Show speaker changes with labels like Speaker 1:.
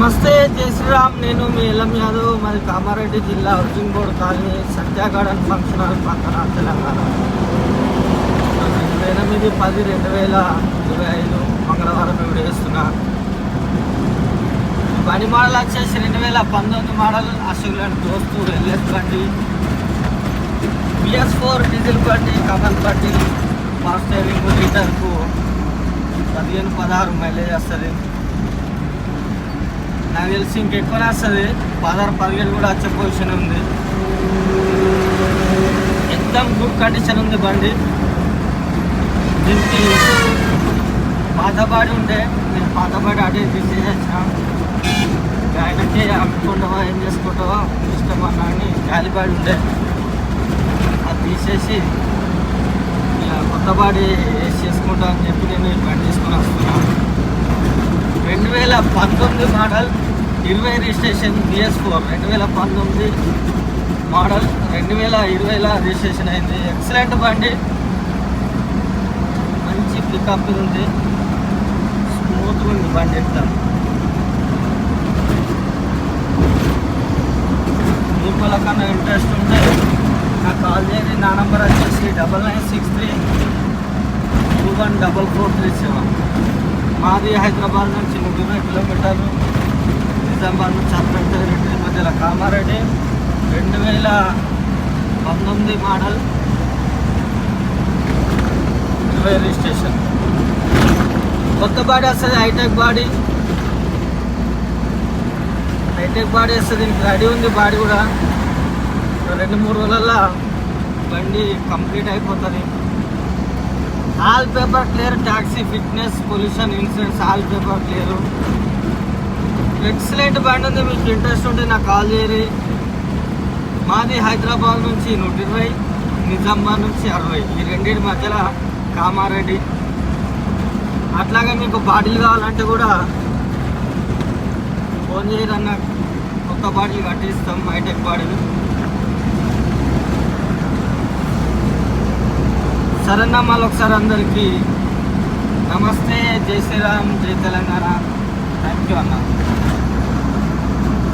Speaker 1: నమస్తే, జై శ్రీరామ్. నేను మీ ఎల్ఎం యాదవ్. మాది కామారెడ్డి జిల్లా హౌసింగ్ బోర్డు కాలనీ, సంధ్యా గార్డెన్ ఫంక్షన్ హాల్ పక్కన, తెలంగాణ. 8/10/2025 మంగళవారం వీడియో చేస్తున్నా. బండి మోడల్ వచ్చేసి 2019 మోడల్ అశోక్ దోస్తు ఎల్ఎస్ బండి, BS4 డీజిల్ బండి, కమల్ బండి. ఫాస్ట్ స్టీరింగ్, లీటర్కు 15-16 మైలేజ్ వస్తుంది. నాకు తెలిసి ఇంకెక్కువనే వస్తుంది. 16-17 కూడా వచ్చే పొజిషన్ ఉంది. ఎక్దమ్ గుడ్ కండిషన్ ఉంది బండి. దీనికి పాత బాడీ ఉండే, నేను పాత బాడీ అదే తీసేసా. ఆయనకి అమ్ముకుంటావా ఏం చేసుకుంటావా ఇష్టం అన్నా అని గాలి బాడీ ఉండే, అది తీసేసి ఇలా కొత్త బాడీ వేసి చేసుకుంటా అని చెప్పి నేను ఈ బండి తీసుకొని వస్తున్నాను. 2019 model, 20 registration, BS4. 2019 model, 2020 registration అయింది. ఎక్సలెంట్ బండి, మంచి పికప్ ఉంది, స్మూత్గా ఉంది బండి. ఎట్లా మీకు కన్నా ఇంట్రెస్ట్ ఉంటే నాకు కాల్ చేయండి. నా నెంబర్ వచ్చేసి 9963214437. మాది హైదరాబాద్ నుంచి 120 కిలోమీటర్లు, నిజామాబాద్ నుంచి 62 మధ్యలో, కామారెడ్డి. 2019 model, 20 registration. కొత్త బాడీ వస్తుంది, హైటెక్ బాడీ. హైటెక్ బాడీ వస్తుంది, దీనికి రెడీ ఉంది బాడీ కూడా. 2-3 రోజులలో బండి కంప్లీట్ అయిపోతుంది. All paper clear, taxi, fitness, pollution, insurance all paper clear. Excellent బండి ఉంది. మీకు ఇంట్రెస్ట్ ఉంటే నాకు కాల్ చేయరు. మాది హైదరాబాద్ నుంచి 120, నిజామాబాద్ నుంచి 60, ఈ రెండింటి మధ్యలో కామారెడ్డి. అట్లాగే మీకు బాడీలు కావాలంటే కూడా ఫోన్ చేయరన్న, కొత్త బాడీలు కట్టిస్తాం, హైటెక్ బాడీలు. సరేనా, మళ్ళీ ఒకసారి అందరికీ నమస్తే, జై శ్రీరామ్, జై తెలంగాణ. థ్యాంక్ యూ అన్న.